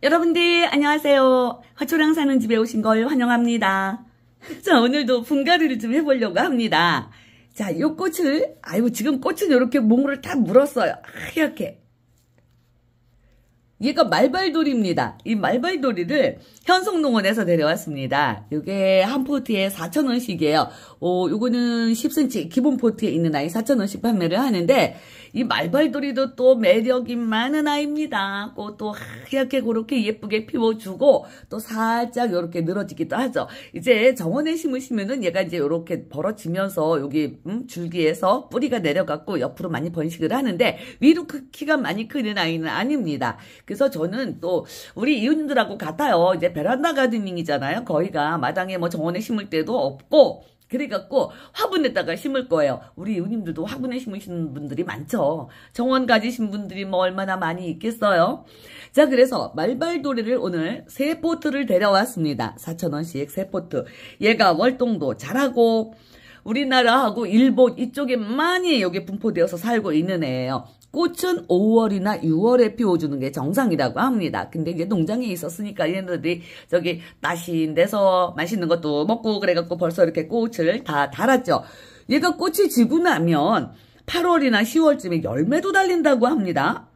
여러분들 안녕하세요. 화초랑 사는 집에 오신 걸 환영합니다. 자, 오늘도 분갈이를 좀 해보려고 합니다. 자, 이 꽃을, 지금 꽃은 이렇게 몽을 다 물었어요. 하얗게. 얘가 말발돌이입니다. 이 말발돌이를 현송농원에서 데려왔습니다. 이게 한 포트에 4,000원씩이에요. 요거는 10cm 기본 포트에 있는 아이 4,000원씩 판매를 하는데, 이 말발돌이도 또 매력이 많은 아이입니다. 꽃도 하얗게 그렇게 예쁘게 피워주고, 또 살짝 이렇게 늘어지기도 하죠. 이제 정원에 심으시면은 얘가 이제 이렇게 벌어지면서 여기 줄기에서 뿌리가 내려갖고 옆으로 많이 번식을 하는데, 위로 키가 많이 크는 아이는 아닙니다. 그래서 저는 또 우리 이웃님들하고 같아요. 이제 베란다 가드닝이잖아요. 거기가 마당에 뭐 정원에 심을 때도 없고, 그래갖고 화분에다가 심을 거예요. 우리 이웃님들도 화분에 심으시는 분들이 많죠. 정원 가지신 분들이 뭐 얼마나 많이 있겠어요. 자, 그래서 말발돌이를 오늘 3포트를 데려왔습니다. 4,000원씩 3포트. 얘가 월동도 잘하고 우리나라하고 일본 이쪽에 많이 여기 분포되어서 살고 있는 애예요. 꽃은 5월이나 6월에 피워주는 게 정상이라고 합니다. 근데 이제 농장에 있었으니까 얘네들이 저기 나신데서 맛있는 것도 먹고 그래갖고 벌써 이렇게 꽃을 다 달았죠. 얘가 꽃이 지고 나면 8월이나 10월쯤에 열매도 달린다고 합니다.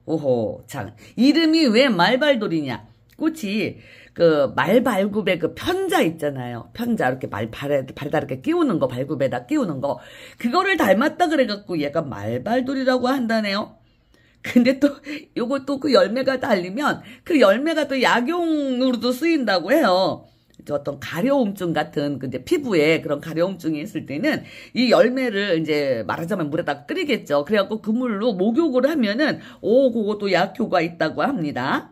오호, 참. 이름이 왜 말발돌이냐? 꽃이 그 말발굽에 그 편자 있잖아요. 편자 이렇게 발에다 이렇게 끼우는 거, 발굽에다 끼우는 거. 그거를 닮았다 그래갖고 얘가 말발돌이라고 한다네요. 근데 또 요것도 그 열매가 달리면 그 열매가 또 약용으로도 쓰인다고 해요. 어떤 가려움증 같은 이제 피부에 그런 가려움증이 있을 때는 이 열매를 이제 말하자면 물에다 끓이겠죠. 그래갖고 그 물로 목욕을 하면은 그것도 약효가 있다고 합니다.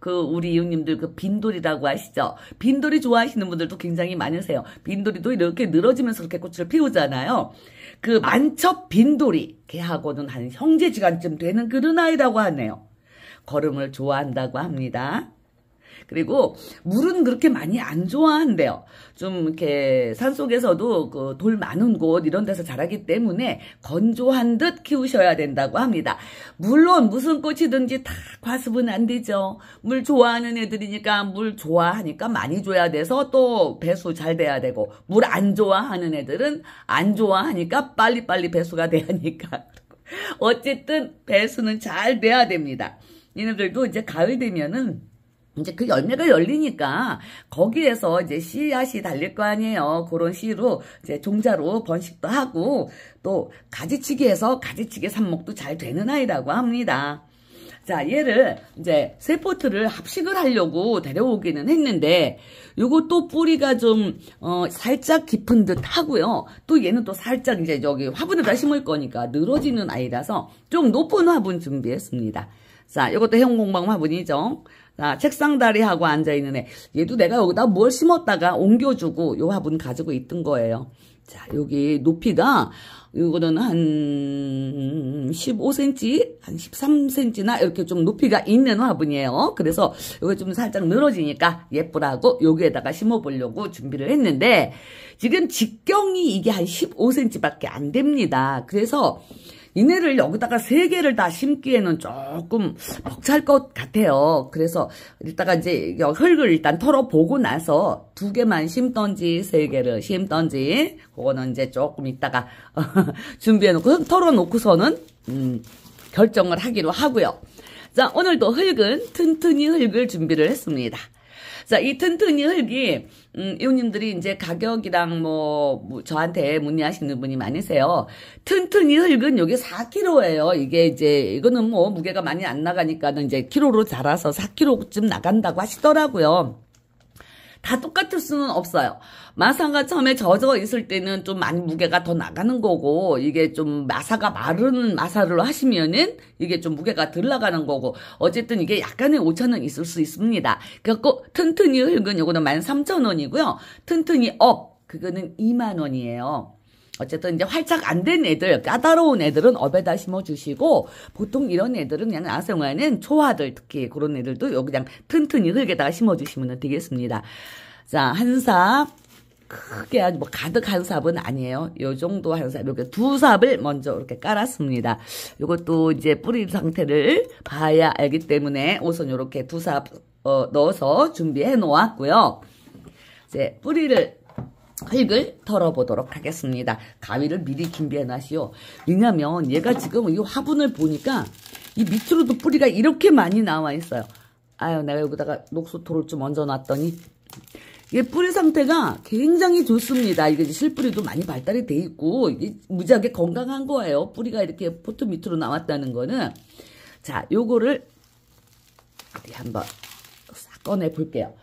우리 이웃님들 빈돌이라고 아시죠? 빈돌이 좋아하시는 분들도 굉장히 많으세요. 빈돌이도 이렇게 늘어지면서 그렇게 꽃을 피우잖아요. 만첩 빈돌이, 걔하고는 한 형제지간쯤 되는 그런 아이라고 하네요. 걸음을 좋아한다고 합니다. 그리고 물은 그렇게 많이 안 좋아한대요. 좀 이렇게 산속에서도 돌 많은 곳 이런 데서 자라기 때문에 건조한 듯 키우셔야 된다고 합니다. 물론 무슨 꽃이든지 다 과습은 안 되죠. 물 좋아하는 애들이니까 물 좋아하니까 많이 줘야 돼서 또 배수 잘 돼야 되고, 물 안 좋아하는 애들은 안 좋아하니까 빨리빨리 배수가 돼야 하니까. 어쨌든 배수는 잘 돼야 됩니다. 얘네들도 이제 가을 되면은 이제 그 열매가 열리니까 거기에서 이제 씨앗이 달릴 거 아니에요. 그런 씨로 이제 종자로 번식도 하고 또 가지치기해서 가지치기 삽목도 잘 되는 아이라고 합니다. 자, 얘를 이제 3포트를 합식을 하려고 데려오기는 했는데 요것도 뿌리가 좀 살짝 깊은 듯 하고요. 또 얘는 또 살짝 이제 저기 화분에다 심을 거니까 늘어지는 아이라서 좀 높은 화분 준비했습니다. 자, 이것도 해운공방 화분이죠. 자, 책상 다리하고 앉아있는 애. 얘도 내가 여기다 뭘 심었다가 옮겨주고 요 화분 가지고 있던 거예요. 자, 여기 높이가, 이거는 한 15cm, 한 13cm나 이렇게 좀 높이가 있는 화분이에요. 그래서 이거 좀 살짝 늘어지니까 예쁘라고 여기에다가 심어보려고 준비를 했는데, 지금 직경이 이게 한 15cm밖에 안 됩니다. 그래서 이네를 여기다가 3개를 다 심기에는 조금 벅찰 것 같아요. 그래서 이따가 이제 흙을 일단 털어보고 나서 2개만 심던지 3개를 심던지 그거는 이제 조금 이따가 준비해놓고 흙 털어놓고서는 결정을 하기로 하고요. 자, 오늘도 흙은 튼튼히 흙을 준비를 했습니다. 자, 이 튼튼히 흙이 이웃님들이 이제 가격이랑 저한테 문의하시는 분이 많으세요. 튼튼히 흙은 여기 4kg예요. 이게 이제 이거는 무게가 많이 안 나가니까는 이제 키로로 자라서 4kg쯤 나간다고 하시더라고요. 다 똑같을 수는 없어요. 마사가 처음에 젖어 있을 때는 좀 많이 무게가 더 나가는 거고, 이게 좀 마사가 마른 마사를 하시면은 이게 좀 무게가 덜 나가는 거고, 어쨌든 이게 약간의 오차는 있을 수 있습니다. 그래갖고 튼튼히 흙은 요거는 13,000원이고요. 튼튼히 업, 그거는 20,000원이에요. 어쨌든 이제 활짝 안 된 애들, 까다로운 애들은 업에다 심어주시고, 보통 이런 애들은 그냥 야생화는 초화들, 특히 그런 애들도 여기 그냥 튼튼히 흙에다가 심어주시면 되겠습니다. 자, 한삽, 크게 아주 뭐 가득 한 삽은 아니에요. 요 정도 한 삽, 이렇게 두 삽을 먼저 이렇게 깔았습니다. 요것도 이제 뿌리 상태를 봐야 알기 때문에 우선 이렇게 두 삽 넣어서 준비해 놓았고요. 이제 흙을 털어보도록 하겠습니다. 가위를 미리 준비해 놔시오. 왜냐면 얘가 지금 이 화분을 보니까 이 밑으로도 뿌리가 이렇게 많이 나와 있어요. 아유, 내가 여기다가 녹수토를 좀 얹어 놨더니 이게 뿌리 상태가 굉장히 좋습니다. 이게 실뿌리도 많이 발달이 돼 있고 이게 무지하게 건강한 거예요. 뿌리가 이렇게 포트 밑으로 나왔다는 거는. 자, 요거를 어디 한번 싹 꺼내 볼게요.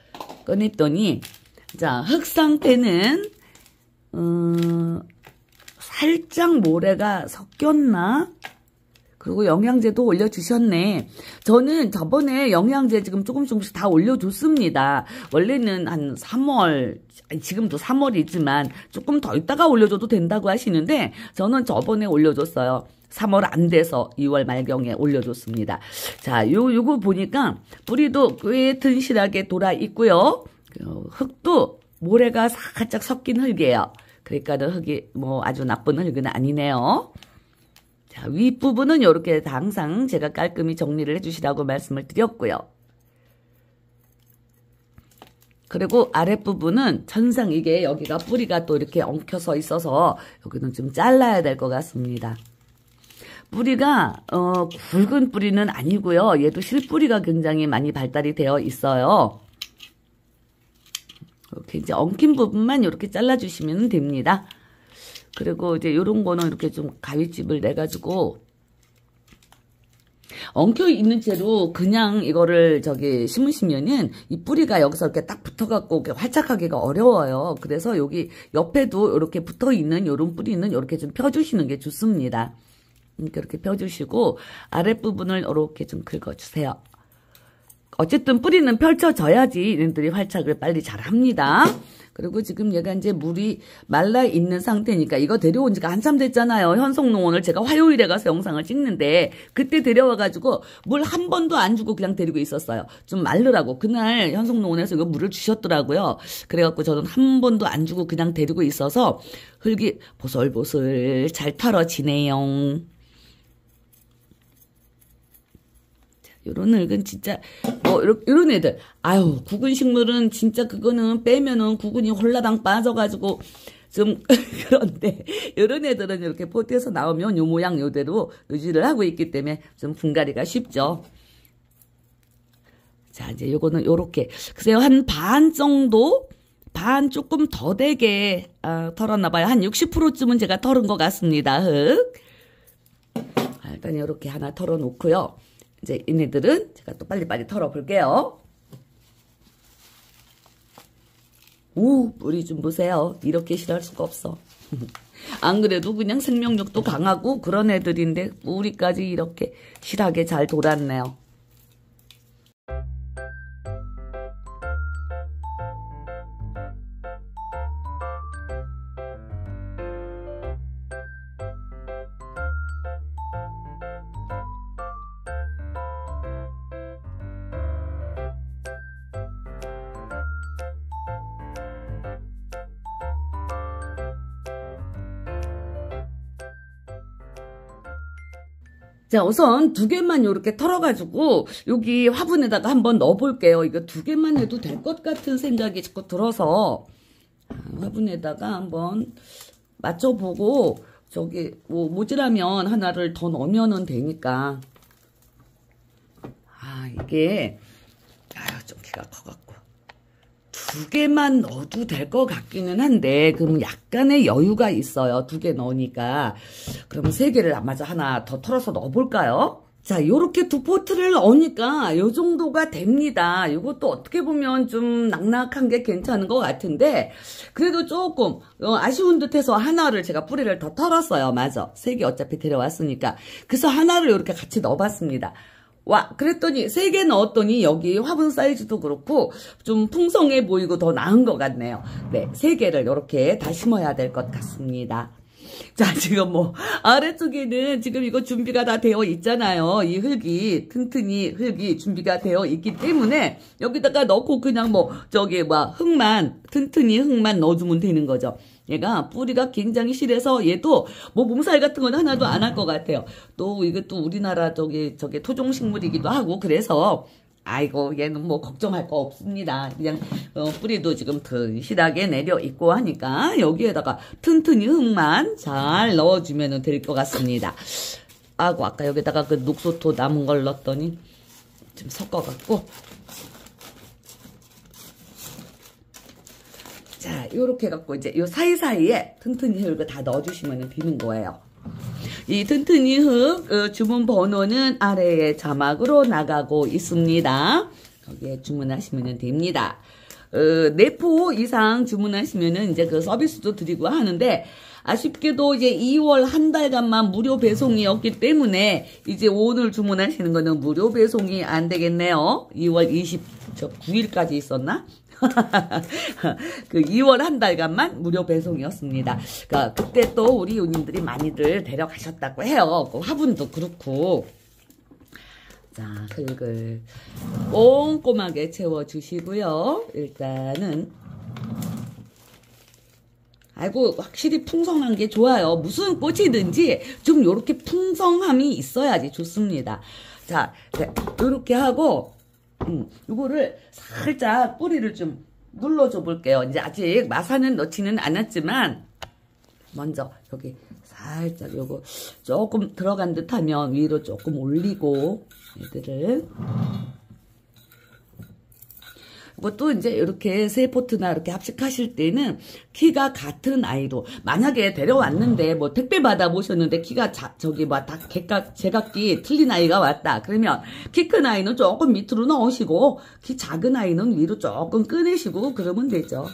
꺼냈더니 자, 흙 상태는 살짝 모래가 섞였나? 그리고 영양제도 올려주셨네. 저는 저번에 영양제 지금 조금씩 다 올려줬습니다. 원래는 한 3월, 지금도 3월이지만 조금 더 있다가 올려줘도 된다고 하시는데 저는 저번에 올려줬어요. 3월 안 돼서 2월 말경에 올려줬습니다. 자, 요거 보니까 뿌리도 꽤 튼실하게 돌아 있고요. 흙도 모래가 살짝 섞인 흙이에요. 그러니까는 흙이 뭐 아주 나쁜 흙은 아니네요. 자, 윗부분은 이렇게 항상 제가 깔끔히 정리를 해주시라고 말씀을 드렸고요. 그리고 아랫부분은 천상 이게 여기가 뿌리가 또 이렇게 엉켜서 있어서 여기는 좀 잘라야 될 것 같습니다. 뿌리가 굵은 뿌리는 아니고요. 얘도 실뿌리가 굉장히 많이 발달이 되어 있어요. 이렇게 이제 엉킨 부분만 이렇게 잘라주시면 됩니다. 그리고 이제 요런 거는 이렇게 좀 가위집을 내가지고 엉켜 있는 채로 그냥 이거를 심으시면은 이 뿌리가 여기서 이렇게 딱 붙어갖고 이렇게 활착하기가 어려워요. 그래서 여기 옆에도 이렇게 붙어 있는 요런 뿌리는 이렇게 좀 펴주시는 게 좋습니다. 이렇게 펴주시고 아랫부분을 이렇게 좀 긁어주세요. 어쨌든 뿌리는 펼쳐져야지 얘네들이 활착을 빨리 잘 합니다. 그리고 지금 얘가 이제 물이 말라 있는 상태니까 이거 데려온 지가 한참 됐잖아요. 현송농원을 제가 화요일에 가서 영상을 찍는데 그때 데려와가지고 물 한 번도 안 주고 그냥 데리고 있었어요. 좀 마르라고. 그날 현송농원에서 이거 물을 주셨더라고요. 그래갖고 저는 한 번도 안 주고 그냥 데리고 있어서 흙이 보슬보슬 잘 털어지네요. 요런 흙은 진짜 뭐 요런 애들 아유 구근 식물은 진짜 그거는 빼면은 구근이 홀라당 빠져가지고 좀 그런데 요런 애들은 이렇게 포트에서 나오면 요 모양 요대로 유지를 하고 있기 때문에 좀 분갈이가 쉽죠. 자, 이제 요거는 요렇게 글쎄요 한 반 정도 반 조금 더 되게 털었나봐요. 한 60%쯤은 제가 털은 것 같습니다. 흙 일단 요렇게 하나 털어 놓고요. 이제 얘네들은 제가 또 빨리빨리 털어볼게요. 오, 뿌리 좀 보세요. 이렇게 실할 수가 없어. 안 그래도 그냥 생명력도 강하고 그런 애들인데 뿌리까지 이렇게 실하게 잘 돌았네요. 자, 우선 두 개만 이렇게 털어가지고 여기 화분에다가 한번 넣어볼게요. 이거 두 개만 해도 될 것 같은 생각이 자꾸 들어서 화분에다가 한번 맞춰보고 저기 뭐 모자라면 하나를 더 넣으면 되니까. 이게 좀 키가 커갖고 두 개만 넣어도 될 것 같기는 한데 그럼 약간의 여유가 있어요. 두 개 넣으니까. 그러면 세 개를 아마도 하나 더 털어서 넣어볼까요? 자, 요렇게 두 포트를 넣으니까 요 정도가 됩니다. 이것도 어떻게 보면 좀 낙낙한 게 괜찮은 것 같은데 그래도 조금 아쉬운 듯해서 하나를 제가 뿌리를 더 털었어요. 맞아. 세 개 어차피 데려왔으니까. 그래서 하나를 이렇게 같이 넣어봤습니다. 와, 그랬더니 세 개 넣었더니 여기 화분 사이즈도 그렇고 좀 풍성해 보이고 더 나은 것 같네요. 네, 세 개를 이렇게 다 심어야 될 것 같습니다. 자, 지금 뭐, 아래쪽에는 지금 이거 준비가 다 되어 있잖아요. 이 흙이, 튼튼히 흙이 준비가 되어 있기 때문에, 여기다가 넣고 그냥 뭐, 흙만, 튼튼히 흙만 넣어주면 되는 거죠. 얘가 뿌리가 굉장히 실해서 얘도 뭐 몸살 같은 건 하나도 안 할 것 같아요. 또 이것도 우리나라 토종식물이기도 하고, 그래서, 아이고 얘는 뭐 걱정할 거 없습니다. 그냥 뿌리도 지금 튼실하게 내려 있고 하니까 여기에다가 튼튼히 흙만 잘 넣어주면 될 것 같습니다. 아이고 아까 여기다가 그 녹소토 남은 걸 넣었더니 좀 섞어갖고 자 요렇게 해갖고 이제 요 사이사이에 튼튼히 흙을 다 넣어주시면 되는 거예요. 이 튼튼히 흙 주문 번호는 아래에 자막으로 나가고 있습니다. 거기에 주문하시면 됩니다. 4포 이상 주문하시면은 이제 그 서비스도 드리고 하는데 아쉽게도 이제 2월 한 달간만 무료 배송이었기 때문에 이제 오늘 주문하시는 거는 무료 배송이 안 되겠네요. 2월 29일까지 있었나? 그 2월 한 달간만 무료 배송이었습니다. 그러니까 그때 또 우리 요님들이 많이들 데려가셨다고 해요. 그 화분도 그렇고. 자, 흙을 꼼꼼하게 채워주시고요. 일단은 아이고 확실히 풍성한 게 좋아요. 무슨 꽃이든지 좀 요렇게 풍성함이 있어야지 좋습니다. 자, 요렇게 하고 이거를 살짝 뿌리를 좀 눌러줘 볼게요. 이제 아직 마사는 넣지는 않았지만 먼저 여기 살짝 요거 조금 들어간 듯 하면 위로 조금 올리고 얘들을 또 이제 이렇게 세 포트나 이렇게 합식하실 때는 키가 같은 아이도 만약에 데려왔는데 뭐 택배 받아보셨는데 키가 다 제각기 틀린 아이가 왔다 그러면 키 큰 아이는 조금 밑으로 넣으시고 키 작은 아이는 위로 조금 꺼내시고 그러면 되죠.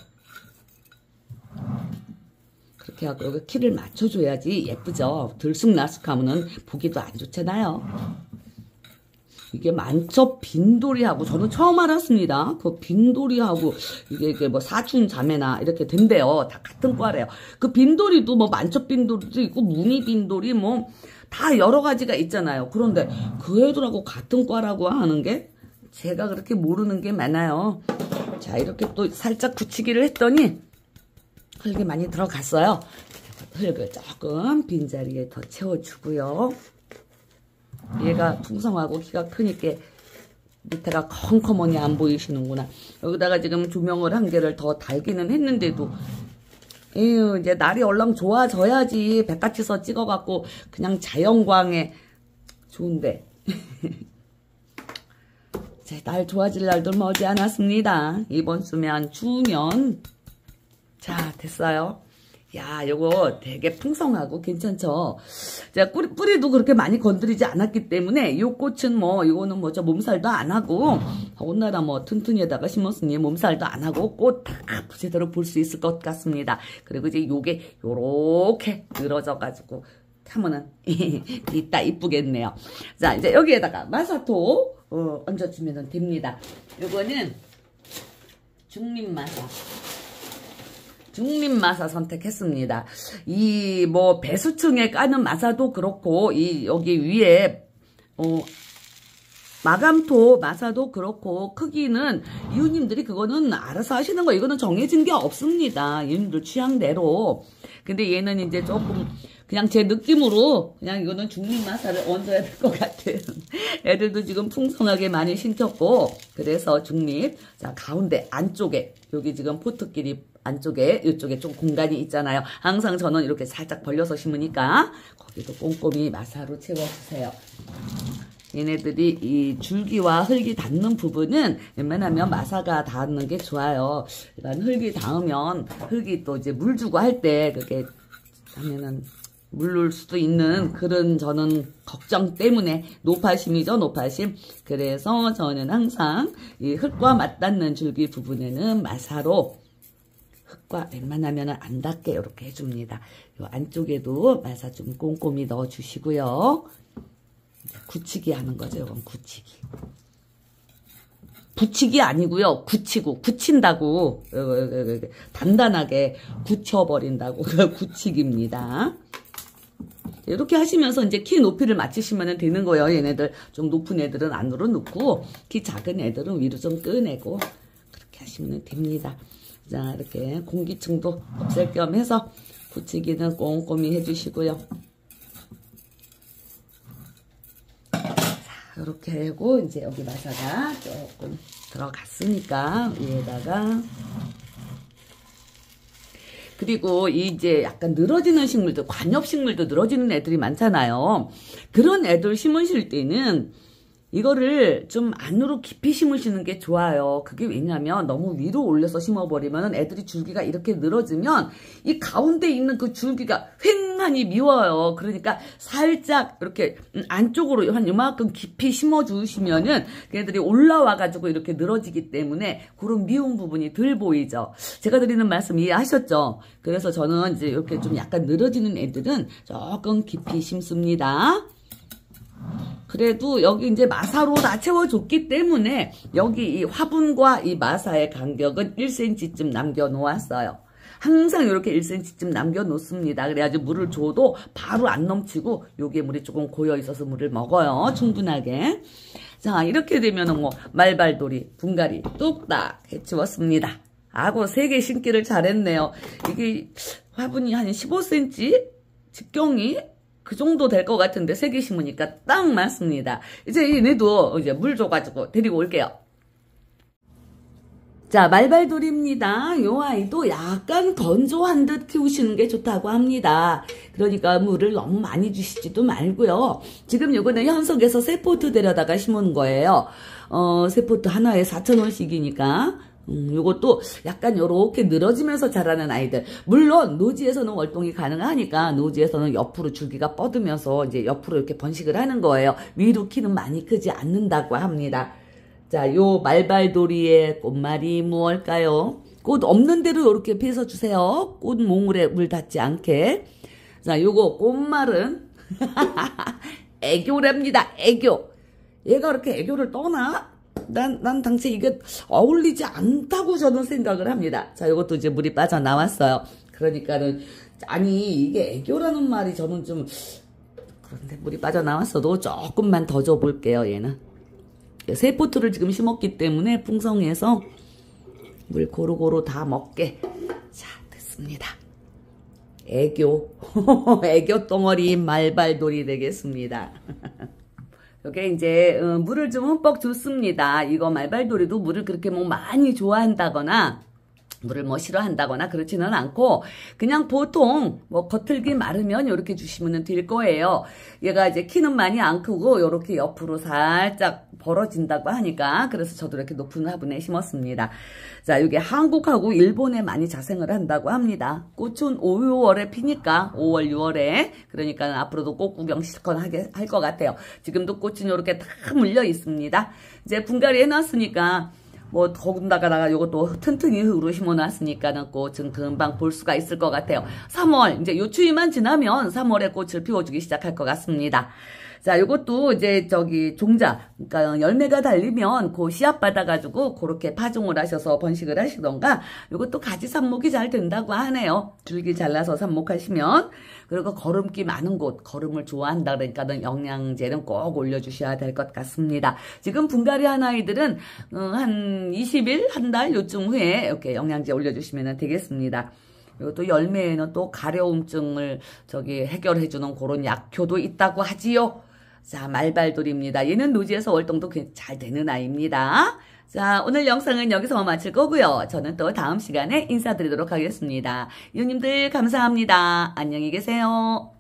그렇게 하고 여기 키를 맞춰줘야지 예쁘죠. 들쑥날쑥하면은 보기도 안 좋잖아요. 이게 만첩 빈돌이하고 저는 처음 알았습니다. 그 빈돌이하고 이게 뭐 사촌 자매나 이렇게 된대요. 다 같은 과래요. 그 빈돌이도 뭐 만첩 빈돌이도 있고 무늬 빈돌이 뭐 다 여러 가지가 있잖아요. 그런데 그 애들하고 같은 과라고 하는 게 제가 그렇게 모르는 게 많아요. 자 이렇게 또 살짝 굳히기를 했더니 흙이 많이 들어갔어요. 흙을 조금 빈자리에 더 채워주고요. 얘가 풍성하고 키가 크니까 밑에가 컴컴하니 안 보이시는구나. 여기다가 지금 조명을 한 개를 더 달기는 했는데도 에휴 이제 날이 얼렁 좋아져야지 백같이서 찍어갖고 그냥 자연광에 좋은데 날 좋아질 날도 머지 않았습니다. 이번 주면 추우면 자 됐어요. 야, 요거 되게 풍성하고 괜찮죠? 제가 뿌리도 그렇게 많이 건드리지 않았기 때문에 요 꽃은 뭐, 요거는 뭐, 몸살도 안 하고, 온나라 뭐, 튼튼이에다가 심었으니 몸살도 안 하고, 꽃 다 제대로 볼 수 있을 것 같습니다. 그리고 이제 요게 요렇게 늘어져가지고, 하면은, 이따 이쁘겠네요. 자, 이제 여기에다가 마사토, 얹어주면 됩니다. 요거는 중립마사. 중립마사 선택했습니다. 이 뭐 배수층에 까는 마사도 그렇고 이 여기 위에 마감토 마사도 그렇고 크기는 이웃님들이 그거는 알아서 하시는 거 이거는 정해진 게 없습니다. 이웃님들 취향대로. 근데 얘는 이제 조금 그냥 제 느낌으로 그냥 이거는 중립마사를 얹어야 될 것 같아요. 애들도 지금 풍성하게 많이 신켰고 그래서 중립. 자 가운데 안쪽에 여기 지금 포트끼리 안쪽에 이쪽에 좀 공간이 있잖아요. 항상 저는 이렇게 살짝 벌려서 심으니까 거기도 꼼꼼히 마사로 채워주세요. 얘네들이 이 줄기와 흙이 닿는 부분은 웬만하면 마사가 닿는 게 좋아요. 일단 흙이 닿으면 흙이 또 이제 물 주고 할 때 그렇게 하면은 물을 수도 있는 그런 저는 걱정 때문에 노파심이죠. 노파심. 그래서 저는 항상 이 흙과 맞닿는 줄기 부분에는 마사로 흙과 웬만하면 안 닿게 이렇게 해줍니다. 요 안쪽에도 마사 좀 꼼꼼히 넣어주시고요. 굳히기 하는 거죠. 이건 굳히기. 붙이기 아니고요. 굳힌다고. 단단하게 굳혀버린다고. 굳히기입니다. 이렇게 하시면서 이제 키 높이를 맞추시면 되는 거예요. 얘네들 좀 높은 애들은 안으로 넣고 키 작은 애들은 위로 좀 꺼내고 그렇게 하시면 됩니다. 자, 이렇게 공기층도 없앨 겸 해서 굳히기는 꼼꼼히 해주시고요. 자, 이렇게 하고 이제 여기 마사가 조금 들어갔으니까 위에다가 그리고 이제 약간 늘어지는 식물들, 관엽식물도 늘어지는 애들이 많잖아요. 그런 애들 심으실 때는 이거를 좀 안으로 깊이 심으시는 게 좋아요. 그게 왜냐면 너무 위로 올려서 심어버리면 애들이 줄기가 이렇게 늘어지면 이 가운데 있는 그 줄기가 휑하니 미워요. 그러니까 살짝 이렇게 안쪽으로 한 요만큼 깊이 심어주시면은 걔들이 올라와가지고 이렇게 늘어지기 때문에 그런 미운 부분이 덜 보이죠. 제가 드리는 말씀 이해하셨죠? 그래서 저는 이제 이렇게 좀 약간 늘어지는 애들은 조금 깊이 심습니다. 그래도 여기 이제 마사로 다 채워줬기 때문에 여기 이 화분과 이 마사의 간격은 1cm쯤 남겨 놓았어요. 항상 이렇게 1cm쯤 남겨 놓습니다. 그래야지 물을 줘도 바로 안 넘치고 여기에 물이 조금 고여 있어서 물을 먹어요. 충분하게. 자, 이렇게 되면은 뭐 말발돌이, 분갈이 뚝딱 해치웠습니다. 아고 3개 심기를 잘했네요. 이게 화분이 한 15cm 직경이 그 정도 될 것 같은데 3개 심으니까 딱 맞습니다. 이제 얘네도 이제 물 줘가지고 데리고 올게요. 자, 말발돌입니다. 요 아이도 약간 건조한 듯 키우시는 게 좋다고 합니다. 그러니까 물을 너무 많이 주시지도 말고요. 지금 요거는 현석에서 새 포트 데려다가 심은 거예요. 새 포트 하나에 4,000원씩이니까. 요것도 약간 요렇게 늘어지면서 자라는 아이들. 물론 노지에서는 월동이 가능하니까 노지에서는 옆으로 줄기가 뻗으면서 이제 옆으로 이렇게 번식을 하는 거예요. 위로 키는 많이 크지 않는다고 합니다. 자, 요 말발도리의 꽃말이 무엇일까요? 꽃 없는 대로 요렇게 피서 주세요. 꽃 몽울에 물 닿지 않게. 자, 요거 꽃말은 애교랍니다. 애교. 얘가 이렇게 애교를 떠나? 난 당시 이게 어울리지 않다고 저는 생각을 합니다. 자, 이것도 이제 물이 빠져나왔어요. 그러니까는, 아니, 이게 애교라는 말이 저는 좀, 그런데 물이 빠져나왔어도 조금만 더 줘볼게요, 얘는. 새 포트를 지금 심었기 때문에 풍성해서 물 고루고루 다 먹게. 자, 됐습니다. 애교. 애교 덩어리 말발돌이 되겠습니다. 이게 이제 물을 좀 흠뻑 줬습니다. 이거 말발돌이도 물을 그렇게 뭐 많이 좋아한다거나 물을 뭐 싫어한다거나 그렇지는 않고 그냥 보통 뭐 겉흙이 마르면 이렇게 주시면 될 거예요. 얘가 이제 키는 많이 안 크고 이렇게 옆으로 살짝 벌어진다고 하니까 그래서 저도 이렇게 높은 화분에 심었습니다. 자, 이게 한국하고 일본에 많이 자생을 한다고 합니다. 꽃은 5, 6월에 피니까 5월, 6월에 그러니까 앞으로도 꽃 구경 실컷 하게 할 것 같아요. 지금도 꽃이 이렇게 다 물려 있습니다. 이제 분갈이 해놨으니까 뭐 더군다나 요것도 튼튼히 흙으로 심어놨으니까는 꽃은 금방 볼 수가 있을 것 같아요. 3월 이제 요 추위만 지나면 3월에 꽃을 피워주기 시작할 것 같습니다. 자, 요것도 이제 저기 종자, 그러니까 열매가 달리면 그 씨앗 받아가지고 그렇게 파종을 하셔서 번식을 하시던가 요것도 가지 삽목이 잘 된다고 하네요. 줄기 잘라서 삽목하시면. 그리고 거름기 많은 곳, 거름을 좋아한다 그러니까는 영양제는 꼭 올려주셔야 될 것 같습니다. 지금 분갈이 한 아이들은 한 20일, 한 달 요쯤 후에 이렇게 영양제 올려주시면 되겠습니다. 이것도 열매에는 또 가려움증을 해결해주는 그런 약효도 있다고 하지요. 자, 말발돌입니다. 얘는 노지에서 월동도 잘 되는 아이입니다. 자, 오늘 영상은 여기서 마칠 거고요. 저는 또 다음 시간에 인사드리도록 하겠습니다. 이웃님들 감사합니다. 안녕히 계세요.